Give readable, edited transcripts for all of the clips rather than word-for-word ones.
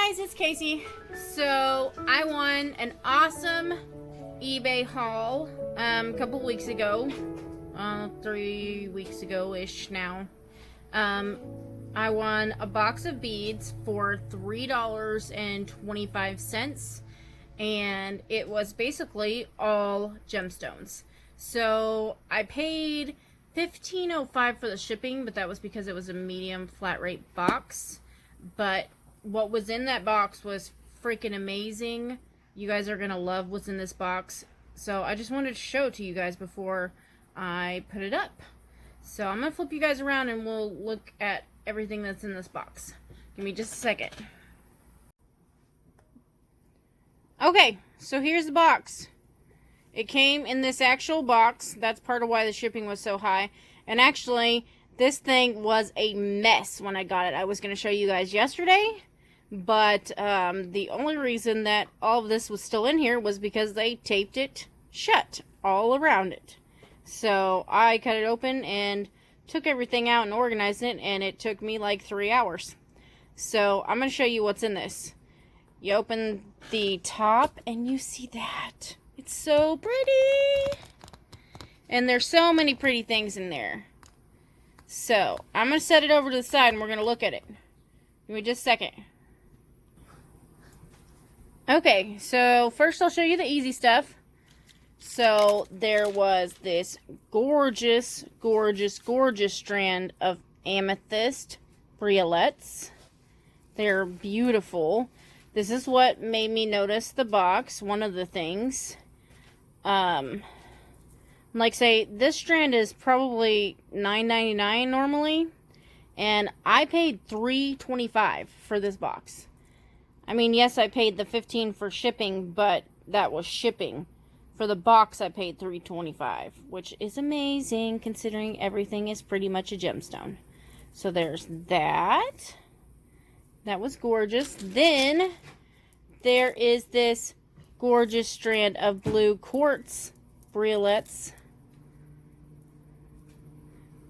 Guys, it's Casey. So I won an awesome eBay haul a couple weeks ago, 3 weeks ago ish now. I won a box of beads for $3.25, and it was basically all gemstones. So I paid $15.05 for the shipping, but that was because it was a medium flat rate box. But what was in that box was freaking amazing. You guys are gonna love what's in this box. So I just wanted to show it to you guys before I put it up. So I'm gonna flip you guys around and we'll look at everything that's in this box. Give me just a second. Okay, so here's the box. It came in this actual box. That's part of why the shipping was so high. And actually, this thing was a mess when I got it. I was going to show you guys yesterday, but the only reason that all of this was still in here was because they taped it shut all around it. So I cut it open and took everything out and organized it, and it took me like 3 hours. So I'm going to show you what's in this. You open the top and you see that. It's so pretty. And there's so many pretty things in there. So, I'm going to set it over to the side and we're going to look at it. Give me just a second. Okay, so first I'll show you the easy stuff. So, there was this gorgeous, gorgeous, gorgeous strand of amethyst briolets. They're beautiful. This is what made me notice the box, one of the things. Like say, this strand is probably $9.99 normally, and I paid $3.25 for this box. I mean, yes, I paid the $15 for shipping, but that was shipping. For the box, I paid $3.25, which is amazing considering everything is pretty much a gemstone. So there's that. That was gorgeous. Then there is this gorgeous strand of blue quartz briolets,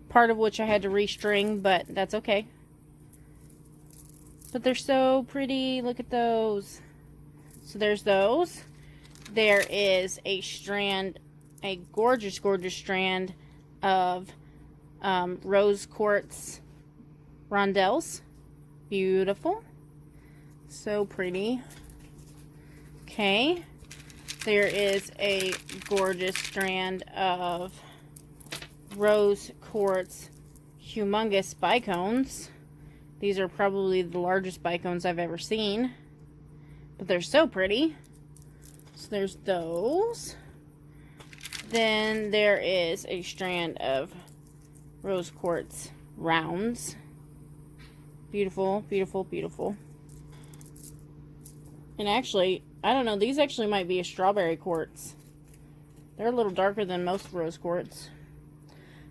part of which I had to restring, but that's okay. But they're so pretty. Look at those. So there's those. There is a strand, a gorgeous, gorgeous strand of rose quartz rondelles. Beautiful. So pretty. Okay. There is a gorgeous strand of rose quartz humongous bicones. These are probably the largest bicones I've ever seen. But they're so pretty. So there's those. Then there is a strand of rose quartz rounds. Beautiful, beautiful, beautiful. And actually, I don't know, these actually might be a strawberry quartz. They're a little darker than most rose quartz.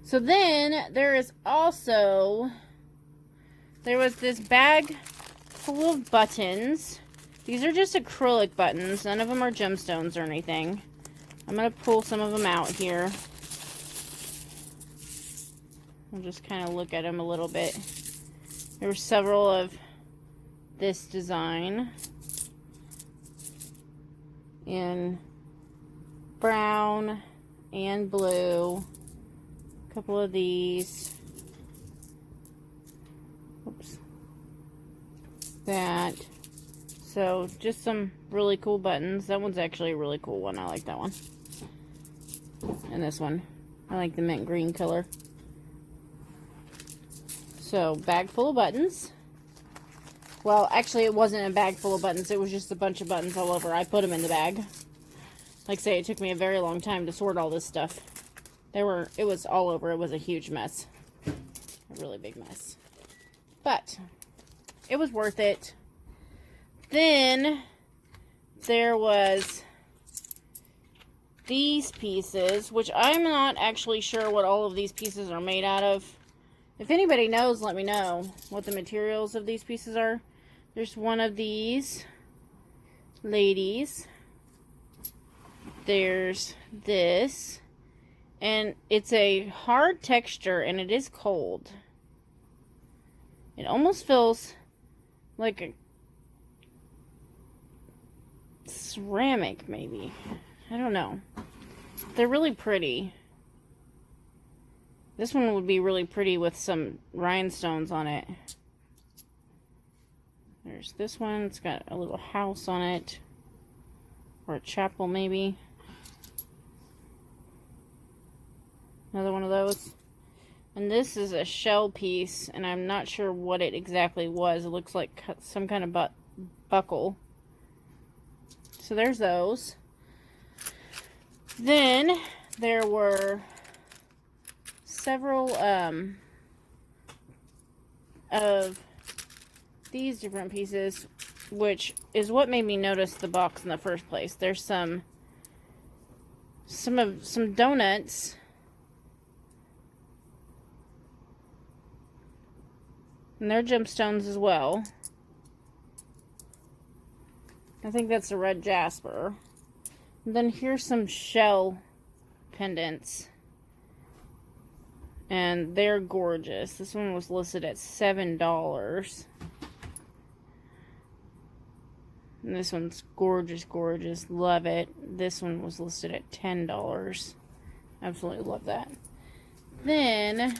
So then, there is also, there was this bag full of buttons. These are just acrylic buttons. None of them are gemstones or anything. I'm going to pull some of them out here. I'll just kind of look at them a little bit. There were several of this design in brown and blue. A couple of these. Oops. That. So, just some really cool buttons. That one's actually a really cool one. I like that one. And this one. I like the mint green color. So, bag full of buttons. Well, actually, it wasn't a bag full of buttons. It was just a bunch of buttons all over. I put them in the bag. Like I say, it took me a very long time to sort all this stuff. It was all over. It was a huge mess. A really big mess. But, it was worth it. Then, there was these pieces, which I'm not actually sure what all of these pieces are made out of. If anybody knows, let me know what the materials of these pieces are. There's one of these ladies. There's this. And it's a hard texture, and it is cold. It almost feels like a ceramic, maybe. I don't know. They're really pretty. This one would be really pretty with some rhinestones on it. There's this one. It's got a little house on it. Or a chapel, maybe. Another one of those. And this is a shell piece, and I'm not sure what it exactly was. It looks like some kind of buckle. So there's those. Then there were several of these different pieces, which is what made me notice the box in the first place. There's some donuts. And they're gemstones as well. I think that's a red jasper. And then here's some shell pendants. And they're gorgeous. This one was listed at $7. And this one's gorgeous, gorgeous. Love it. This one was listed at $10. Absolutely love that. Then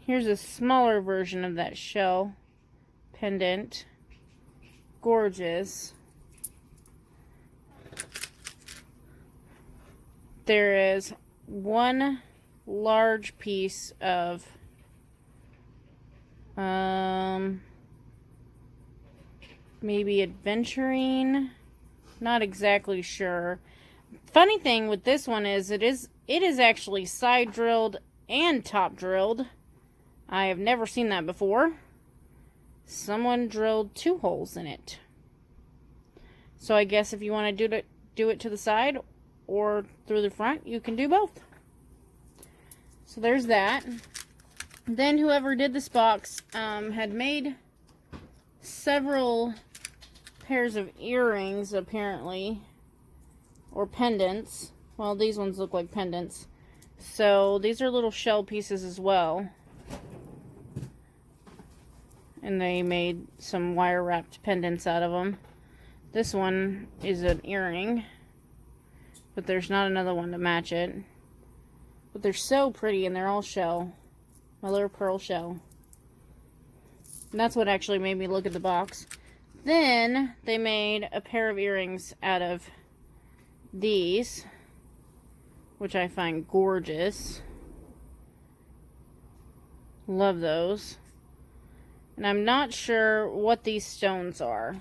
here's a smaller version of that shell pendant. Gorgeous. There is one large piece of maybe adventuring. Not exactly sure. Funny thing with this one is it is actually side drilled and top drilled. I have never seen that before. Someone drilled 2 holes in it. So I guess if you want to do it to the side or through the front, you can do both. So there's that. Then whoever did this box had made several pairs of earrings, apparently, or pendants. Well, these ones look like pendants. So these are little shell pieces as well. And they made some wire wrapped pendants out of them. This one is an earring, but there's not another one to match it. But they're so pretty, and they're all shell. Mother of pearl shell. And that's what actually made me look at the box. Then they made a pair of earrings out of these, which I find gorgeous. Love those. And I'm not sure what these stones are.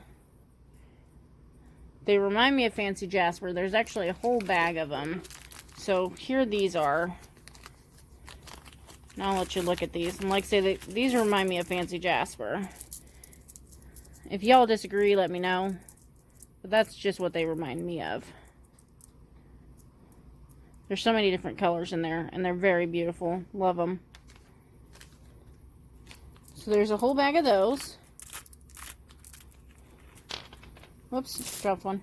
They remind me of fancy jasper. There's actually a whole bag of them. So here these are. And I'll let you look at these. And like I say, these remind me of fancy jasper. If y'all disagree, let me know. But that's just what they remind me of. There's so many different colors in there, and they're very beautiful. Love them. So there's a whole bag of those. Whoops, dropped one.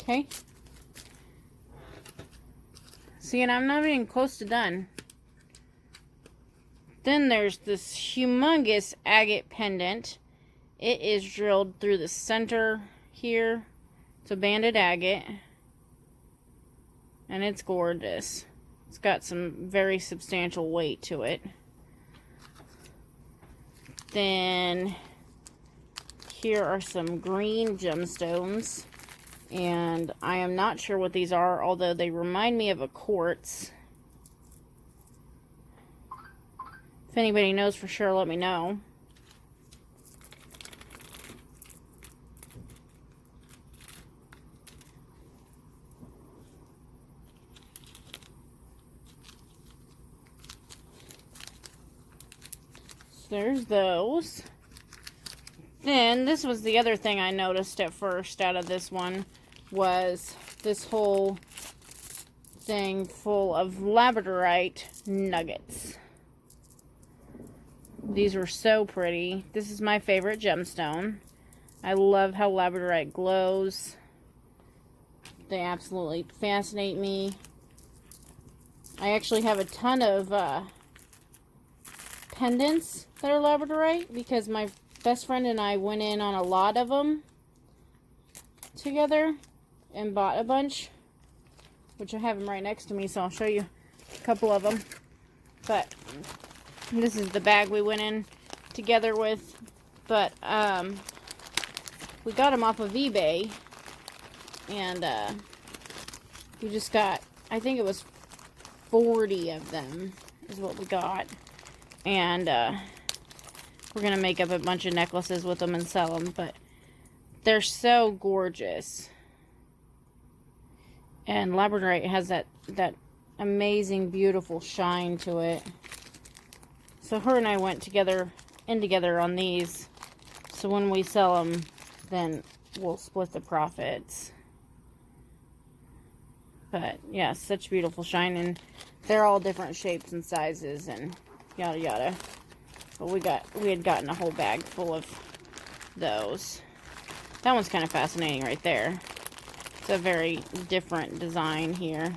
Okay. See, and I'm not even close to done. Then there's this humongous agate pendant. It is drilled through the center here. It's a banded agate. And it's gorgeous. It's got some very substantial weight to it. Then here are some green gemstones. And I am not sure what these are, although they remind me of a quartz. If anybody knows for sure, let me know. There's those. Then, this was the other thing I noticed at first out of this one, was this whole thing full of labradorite nuggets. These were so pretty. This is my favorite gemstone. I love how labradorite glows. They absolutely fascinate me. I actually have a ton of pendants that are labradorite because my best friend and I went in on a lot of them together and bought a bunch, which I have them right next to me, so I'll show you a couple of them. But this is the bag we went in together with. But we got them off of eBay, and we just got, I think it was 40 of them is what we got. And we're going to make up a bunch of necklaces with them and sell them. But they're so gorgeous. And labradorite has that amazing, beautiful shine to it. So her and I went together on these. So when we sell them, then we'll split the profits. But yeah, such beautiful shine, and they're all different shapes and sizes and yada yada. But we had gotten a whole bag full of those. That one's kind of fascinating right there. It's a very different design here.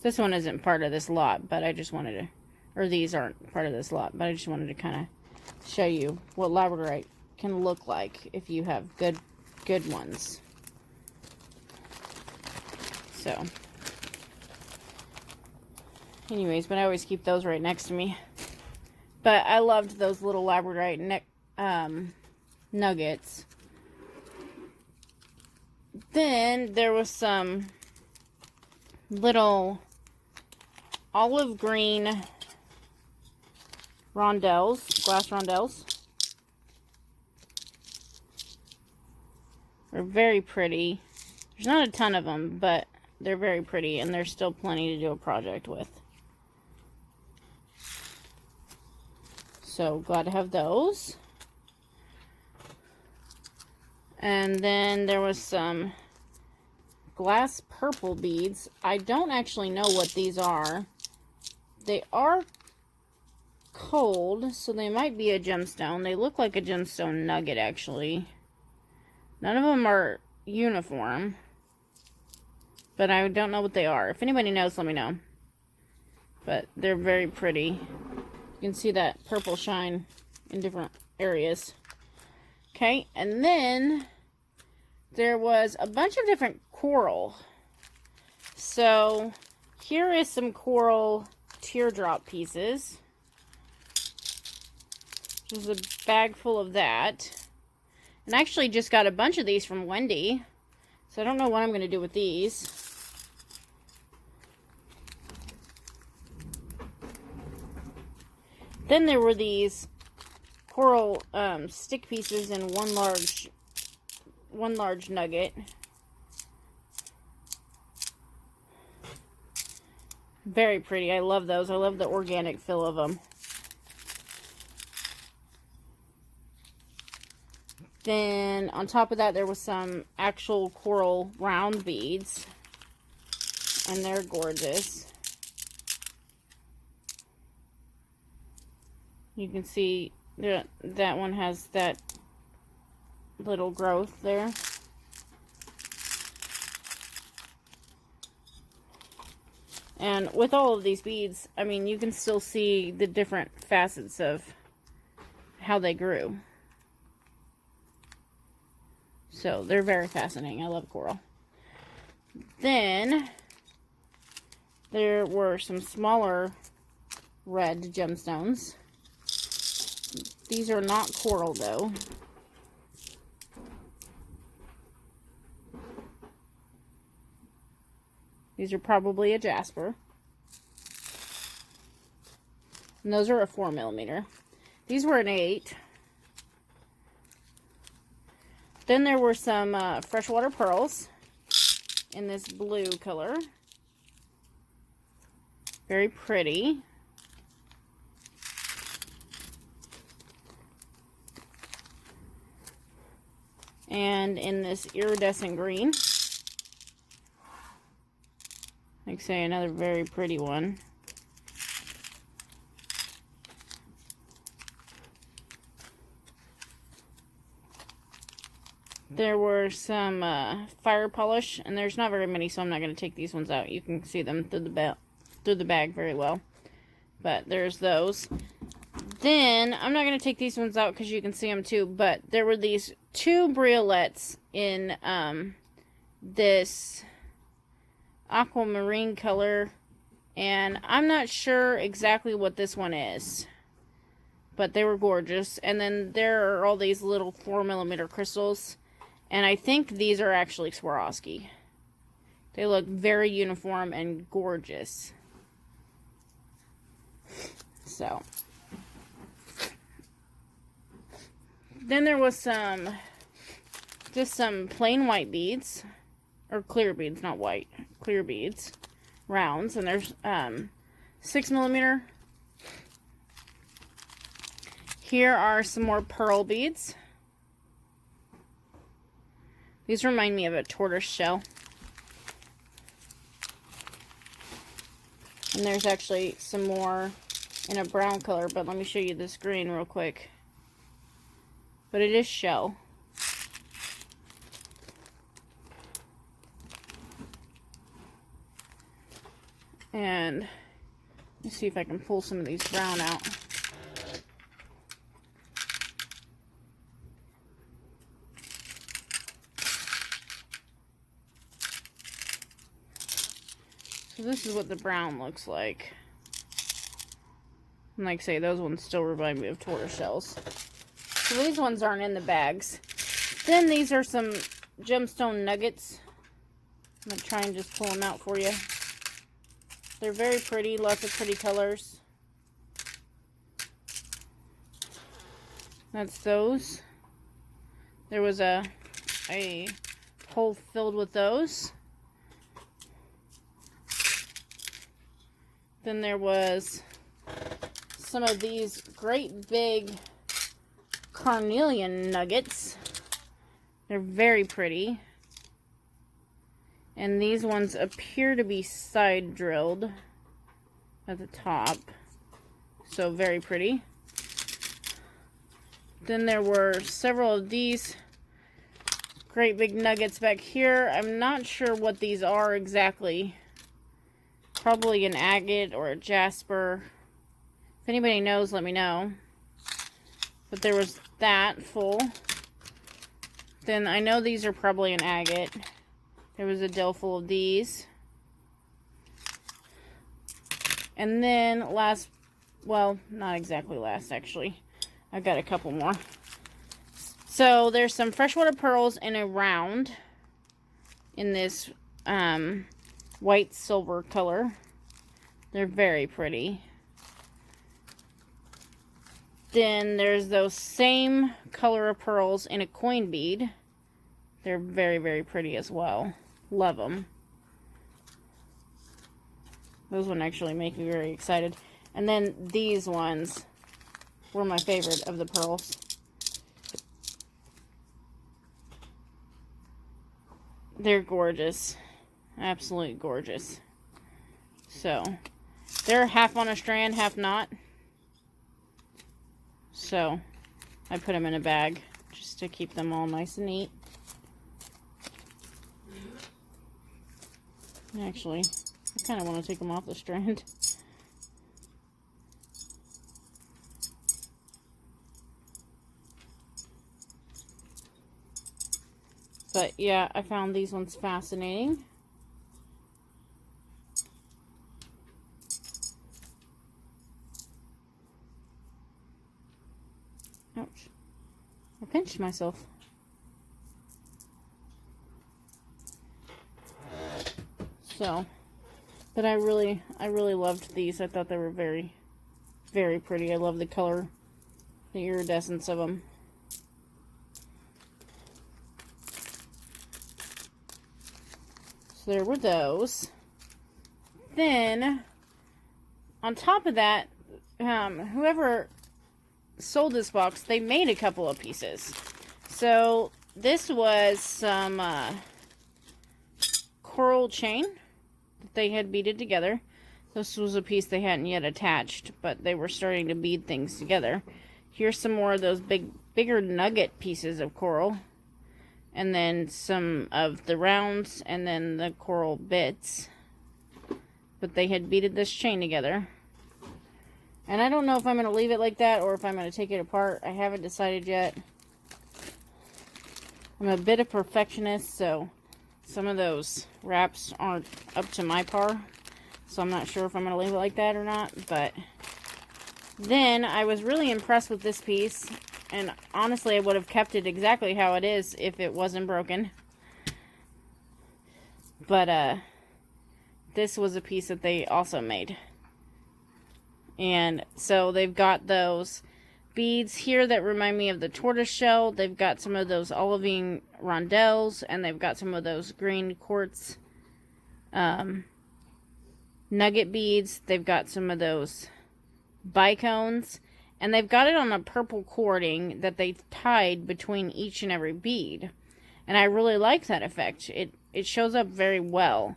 This one isn't part of this lot, but I just wanted to, or these aren't part of this lot, but I just wanted to kind of show you what labradorite can look like if you have good ones. So, anyways, but I always keep those right next to me. But I loved those little labradorite nuggets. Then there was some little olive green rondelles, glass rondelles. They're very pretty. There's not a ton of them, but they're very pretty, and there's still plenty to do a project with. So glad to have those. And then there was some glass purple beads. I don't actually know what these are. They are cold, so they might be a gemstone. They look like a gemstone nugget, actually. None of them are uniform, but I don't know what they are. If anybody knows, let me know. But they're very pretty. You can see that purple shine in different areas. Okay, and then there was a bunch of different coral. So here is some coral teardrop pieces. There's a bag full of that. And I actually just got a bunch of these from Wendy. So I don't know what I'm going to do with these. Then there were these coral stick pieces in one large nugget. Very pretty. I love those. I love the organic feel of them. Then on top of that, there was some actual coral round beads, and they're gorgeous. You can see that one has that little growth there. And with all of these beads, I mean, you can still see the different facets of how they grew. So they're very fascinating. I love coral. Then there were some smaller red gemstones. These are not coral though. These are probably a jasper. And those are a 4mm. These were an 8. Then there were some freshwater pearls in this blue color. Very pretty. And in this iridescent green. Like I say, another very pretty one. There were some fire polish, and there's not very many, so I'm not going to take these ones out. You can see them through the bag very well. But there's those. Then, I'm not going to take these ones out because you can see them too, but there were these 2 briolettes in this aquamarine color, and I'm not sure exactly what this one is, but they were gorgeous. And then there are all these little 4mm crystals, and I think these are actually Swarovski. They look very uniform and gorgeous. So, then there was just some plain white beads, or clear beads, not white, clear beads, rounds, and there's 6mm. Here are some more pearl beads. These remind me of a tortoise shell. And there's actually some more in a brown color, but let me show you this green real quick. But it is shell. And let me see if I can pull some of these brown out. So this is what the brown looks like. And like I say, those ones still remind me of tortoise shells. So these ones aren't in the bags. Then these are some gemstone nuggets. I'm going to try and just pull them out for you. They're very pretty, lots of pretty colors. That's those. There was a hole filled with those. Then there was some of these great big carnelian nuggets. They're very pretty. And these ones appear to be side drilled at the top. So very pretty. Then there were several of these great big nuggets back here. I'm not sure what these are exactly. Probably an agate or a jasper. If anybody knows, let me know. But there was that full. Then I know these are probably an agate. There was a dill full of these. And then last, well, not exactly last actually. I've got a couple more. So there's some freshwater pearls in a round in this white silver color. They're very pretty. Then there's those same color of pearls in a coin bead. They're very, very pretty as well. Love them. Those one actually make me very excited. And then these ones were my favorite of the pearls. They're gorgeous. Absolutely gorgeous. So, they're half on a strand, half not. So, I put them in a bag just to keep them all nice and neat. Actually, I kind of want to take them off the strand. But yeah, I found these ones fascinating. Ouch. I pinched myself. So, but I really loved these. I thought they were very, very pretty. I love the color, the iridescence of them. So there were those. Then, on top of that, whoever sold this box, they made a couple of pieces. So, this was some coral chain that they had beaded together. This was a piece they hadn't yet attached, but they were starting to bead things together. Here's some more of those bigger nugget pieces of coral. and then some of the rounds, and then the coral bits. But they had beaded this chain together. And I don't know if I'm going to leave it like that or if I'm going to take it apart. I haven't decided yet. I'm a bit of perfectionist, so some of those wraps aren't up to my par. So I'm not sure if I'm going to leave it like that or not. But then I was really impressed with this piece. And honestly, I would have kept it exactly how it is if it wasn't broken. But this was a piece that they also made. And so they've got those beads here that remind me of the tortoise shell. They've got some of those olivine rondelles, and they've got some of those green quartz nugget beads. They've got some of those bicones, and they've got it on a purple cording that they've tied between each and every bead. And I really like that effect. It shows up very well.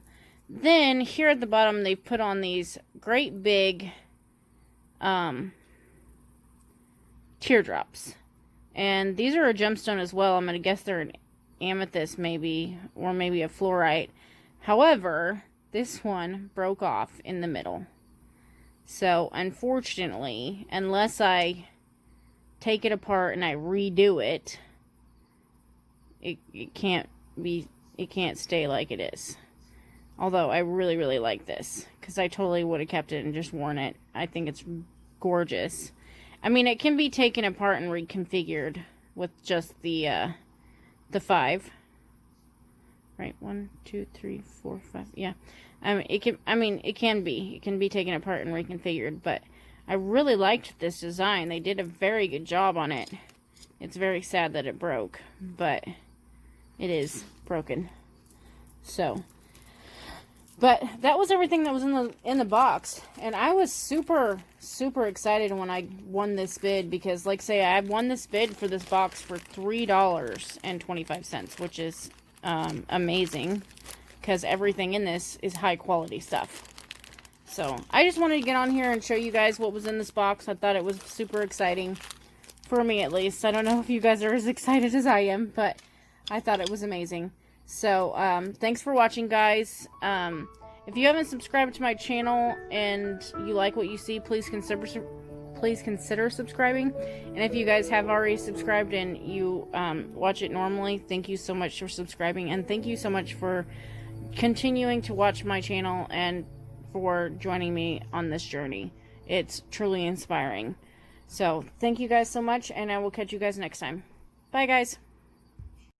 Then here at the bottom, they put on these great big teardrops, and these are a gemstone as well. I'm gonna guess they're an amethyst, maybe, or maybe a fluorite. However, this one broke off in the middle, so unfortunately, unless I take it apart and I redo it, it can't stay like it is. Although I really, really like this, because I totally would have kept it and just worn it. I think it's gorgeous. I mean, it can be taken apart and reconfigured with just the 5. Right, 1, 2, 3, 4, 5. Yeah, it can be taken apart and reconfigured. But I really liked this design. They did a very good job on it. It's very sad that it broke, but it is broken. So. But that was everything that was in the box, and I was super, super excited when I won this bid, because, like I say, I won this bid for this box for $3.25, which is amazing, because everything in this is high quality stuff. So I just wanted to get on here and show you guys what was in this box. I thought it was super exciting, for me at least. I don't know if you guys are as excited as I am, but I thought it was amazing. So, thanks for watching, guys. If you haven't subscribed to my channel and you like what you see, please consider subscribing. And if you guys have already subscribed and you watch it normally, thank you so much for subscribing. And thank you so much for continuing to watch my channel and for joining me on this journey. It's truly inspiring. So, thank you guys so much, and I will catch you guys next time. Bye, guys.